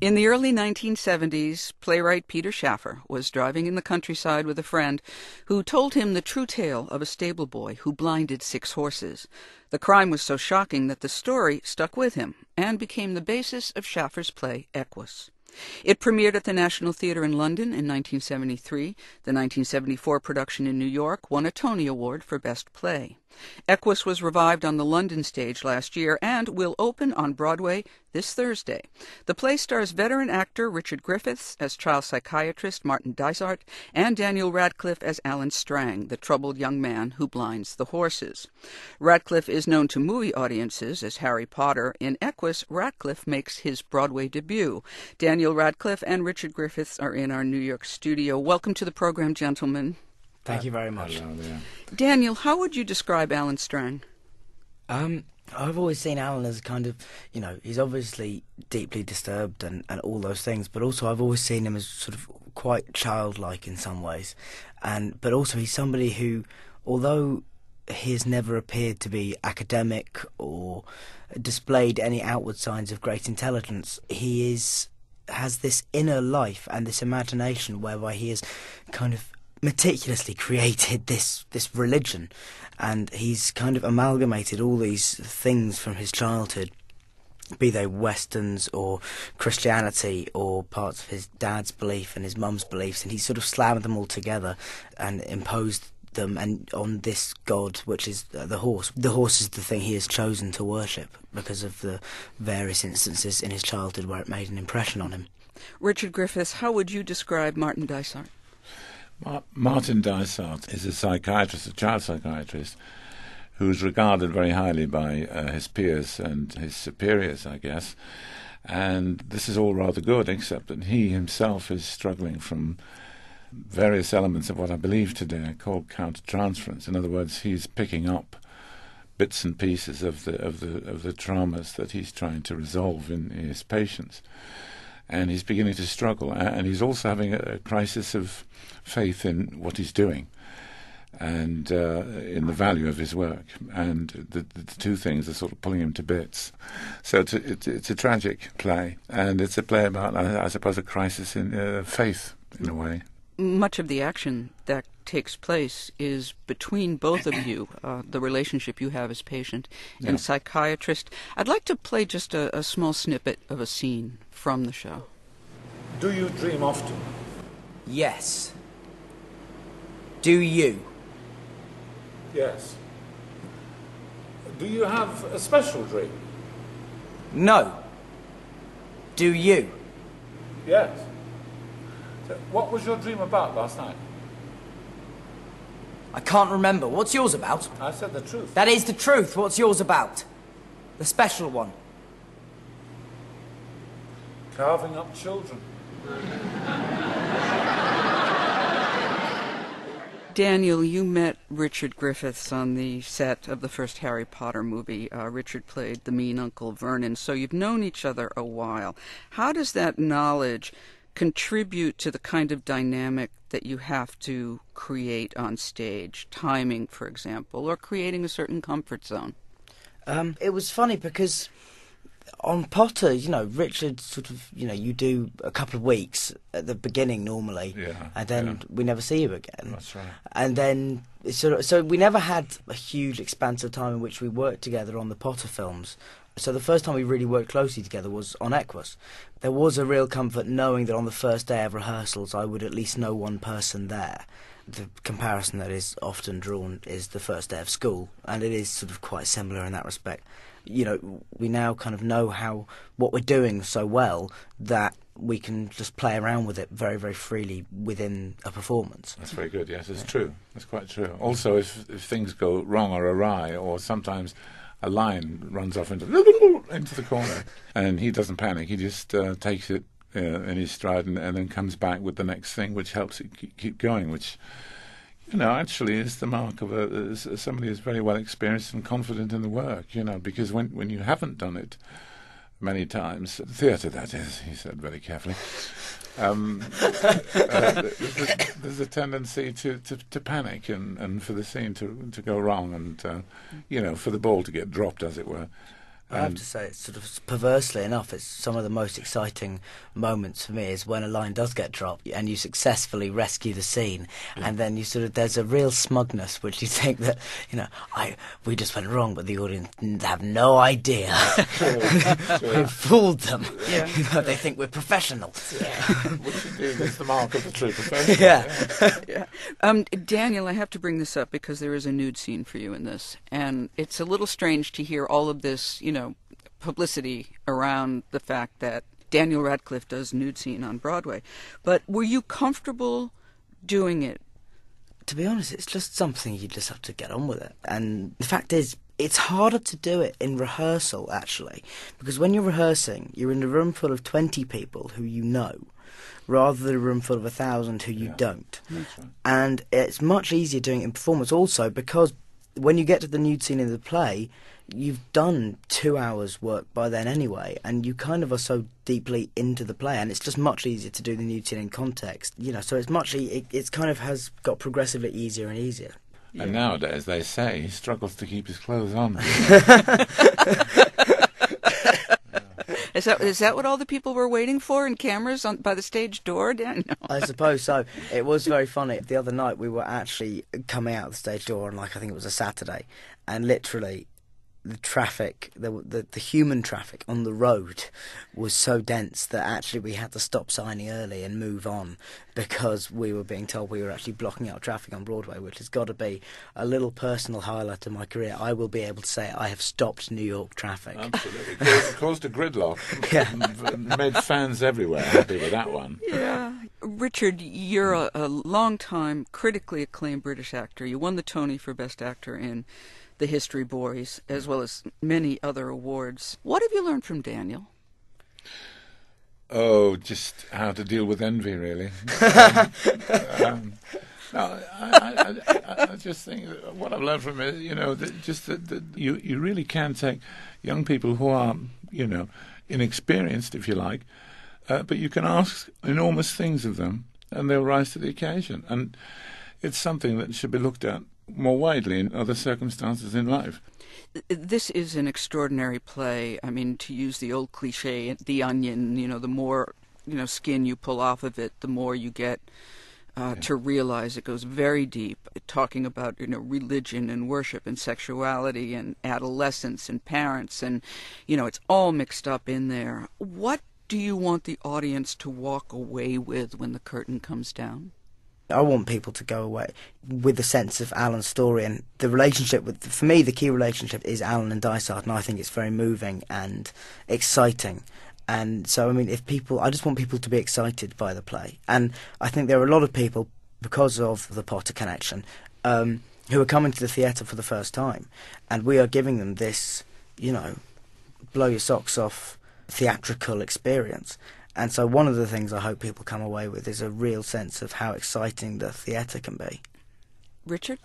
In the early 1970s, playwright Peter Shaffer was driving in the countryside with a friend who told him the true tale of a stable boy who blinded 6 horses. The crime was so shocking that the story stuck with him and became the basis of Shaffer's play Equus. It premiered at the National Theatre in London in 1973. The 1974 production in New York won a Tony Award for Best Play. Equus was revived on the London stage last year and will open on Broadway this Thursday. The play stars veteran actor Richard Griffiths as child psychiatrist Martin Dysart and Daniel Radcliffe as Alan Strang, the troubled young man who blinds the horses. Radcliffe is known to movie audiences as Harry Potter. In Equus, Radcliffe makes his Broadway debut. Daniel Radcliffe and Richard Griffiths are in our New York studio. Welcome to the program, gentlemen. Thank you very much. Hello there. Daniel, how would you describe Alan Strang? I've always seen Alan as kind of, he's obviously deeply disturbed and all those things, but also I've always seen him as sort of quite childlike in some ways. But also he's somebody who, although he has never appeared to be academic or displayed any outward signs of great intelligence, he has this inner life and this imagination whereby he is kind of meticulously created this religion, and he's kind of amalgamated all these things from his childhood, be they westerns or Christianity or parts of his dad's belief and his mum's beliefs, and he sort of slammed them all together and imposed them and on this god, which is the horse. The horse is the thing he has chosen to worship because of the various instances in his childhood where it made an impression on him. Richard Griffiths, how would you describe Martin Dysart? Martin Dysart is a psychiatrist, a child psychiatrist, who's regarded very highly by his peers and his superiors, I guess. And this is all rather good, except that he himself is struggling from various elements of what I believe today are called countertransference. In other words, he's picking up bits and pieces of the traumas that he's trying to resolve in his patients. And he's beginning to struggle, and he's also having a crisis of faith in what he's doing and in the value of his work, and the two things are sort of pulling him to bits. So it's a tragic play, and it's a play about, I suppose, a crisis in faith in a way. Much of the action that takes place is between both of you, the relationship you have as patient and psychiatrist. I'd like to play just a small snippet of a scene from the show. Do you dream often? Yes. Do you? Yes. Do you have a special dream? No. Do you? Yes. So what was your dream about last night? I can't remember. What's yours about? I said the truth. That is the truth. What's yours about? The special one. Carving up children. Daniel, you met Richard Griffiths on the set of the first Harry Potter movie. Richard played the mean Uncle Vernon, so you've known each other a while. How does that knowledge contribute to the kind of dynamic that you have to create on stage? Timing, for example, or creating a certain comfort zone? It was funny because on Potter, Richard sort of, you do a couple of weeks at the beginning normally, and then we never see you again. That's right. And then so we never had a huge expanse of time in which we worked together on the Potter films. So the first time we really worked closely together was on Equus. There was a real comfort knowing that on the first day of rehearsals I would at least know one person there. The comparison that is often drawn is the first day of school, and it is sort of quite similar in that respect. We now kind of know what we're doing so well that we can just play around with it very, very freely within a performance. That's very good, yes, it's true. That's quite true. Also, if things go wrong or awry, or sometimes a line runs off into the corner, and he doesn't panic, he just takes it in his stride and then comes back with the next thing, which helps it keep going, which actually is the mark of somebody who's very well experienced and confident in the work, because when you haven't done it many times, theatre that is, he said very carefully, there's a tendency to panic and for the scene to go wrong and, for the ball to get dropped, as it were. I have to say, it's sort of perversely enough, it's some of the most exciting moments for me is when a line does get dropped and you successfully rescue the scene, and then you there's a real smugness which you think that, we just went wrong, but the audience have no idea. We've fooled them. Yeah. They think we're professionals. Which indeed is the mark of the true professional. Yeah. Daniel, I have to bring this up because there is a nude scene for you in this, and it's a little strange to hear all of this, publicity around the fact that Daniel Radcliffe does nude scene on Broadway. But were you comfortable doing it? To be honest, it's just something you just have to get on with it. And the fact is, it's harder to do it in rehearsal, actually, because when you're rehearsing, you're in a room full of 20 people who you know, rather than a room full of 1,000 who you don't. That's right. And it's much easier doing it in performance also because when you get to the nude scene in the play, you've done 2 hours work by then anyway, and you kind of are so deeply into the play, and it's just much easier to do the nude scene in context, so it's kind of has got progressively easier and easier. And nowadays, they say, he struggles to keep his clothes on. Is that what all the people were waiting for in cameras by the stage door, Dan? No. I suppose so. It was very funny. The other night we were actually coming out of the stage door on, I think it was a Saturday, and literally the traffic, the human traffic on the road was so dense that actually we had to stop signing early and move on because we were being told we were actually blocking out traffic on Broadway, which has got to be a little personal highlight of my career. I will be able to say I have stopped New York traffic. Absolutely. It caused a gridlock. Made fans everywhere happy with that one. Yeah. Richard, you're a long-time, critically acclaimed British actor. You won the Tony for Best Actor in The History Boys, as well as many other awards. What have you learned from Daniel? Oh, just how to deal with envy, really. No, I just think that what I've learned from it, that you really can take young people who are, inexperienced, if you like, but you can ask enormous things of them, and they'll rise to the occasion. And it's something that should be looked at more widely in other circumstances in life. This is an extraordinary play. I mean, to use the old cliche, the onion, the more, skin you pull off of it, the more you get to realize it goes very deep, talking about, religion and worship and sexuality and adolescence and parents, and, it's all mixed up in there. What do you want the audience to walk away with when the curtain comes down? I want people to go away with a sense of Alan's story, and the relationship for me, the key relationship is Alan and Dysart, and I think it's very moving and exciting. And so, I just want people to be excited by the play. And I think there are a lot of people, because of the Potter connection, who are coming to the theatre for the first time, and we are giving them this, blow your socks off theatrical experience. And so one of the things I hope people come away with is a real sense of how exciting the theatre can be. Richard?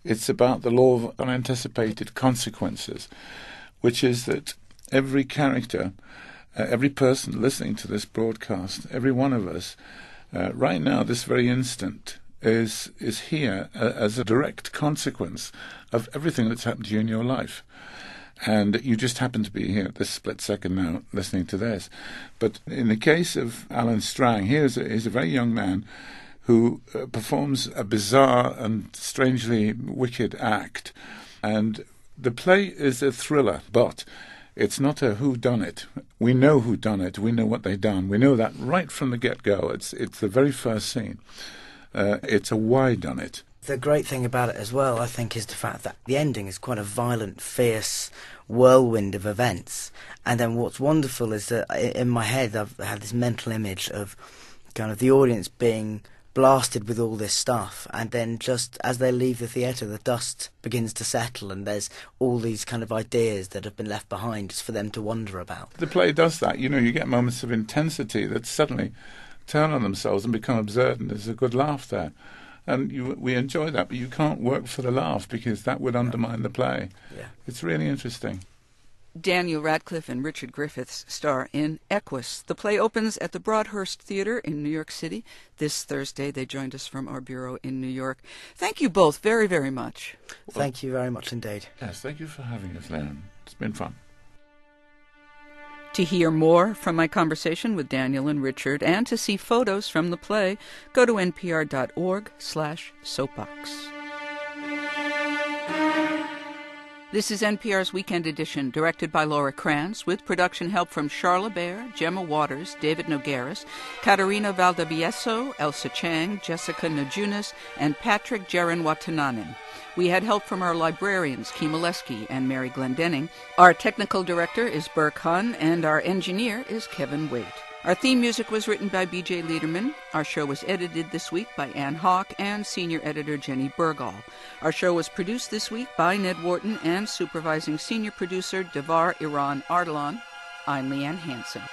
It's about the law of unanticipated consequences, which is that every character, every person listening to this broadcast, every one of us, right now, this very instant, is here as a direct consequence of everything that's happened to you in your life. And you just happen to be here at this split second now listening to this. But in the case of Alan Strang, he's a very young man who performs a bizarre and strangely wicked act. And the play is a thriller, but it's not a whodunit. We know who done it. We know what they done. We know that right from the get-go. It's the very first scene. It's a why done it. The great thing about it as well, I think, is the fact that the ending is quite a violent, fierce whirlwind of events. And then what's wonderful is that in my head I've had this mental image of kind of the audience being blasted with all this stuff, and then just as they leave the theatre, the dust begins to settle, and there's all these kind of ideas that have been left behind just for them to wonder about. The play does that. You get moments of intensity that suddenly turn on themselves and become absurd, and there's a good laugh there. And we enjoy that, but you can't work for the laugh because that would undermine the play. Yeah. It's really interesting. Daniel Radcliffe and Richard Griffiths star in Equus. The play opens at the Broadhurst Theatre in New York City this Thursday. They joined us from our bureau in New York. Thank you both very, very much. Thank you very much indeed. Yes, thank you for having us, Lauren. It's been fun. To hear more from my conversation with Daniel and Richard and to see photos from the play, go to npr.org/soapbox. This is NPR's Weekend Edition, directed by Laura Krantz, with production help from Charla Bear, Gemma Waters, David Nogueras, Katarina Valdivieso, Elsa Chang, Jessica Najunas, and Patrick Jaron Watananen. We had help from our librarians, Kima Leski and Mary Glendenning. Our technical director is Burke Hunn, and our engineer is Kevin Waite. Our theme music was written by B.J. Liederman. Our show was edited this week by Ann Hawk and senior editor Jenny Bergall. Our show was produced this week by Ned Wharton and supervising senior producer Devar Iran Ardalan. I'm Leanne Hansen.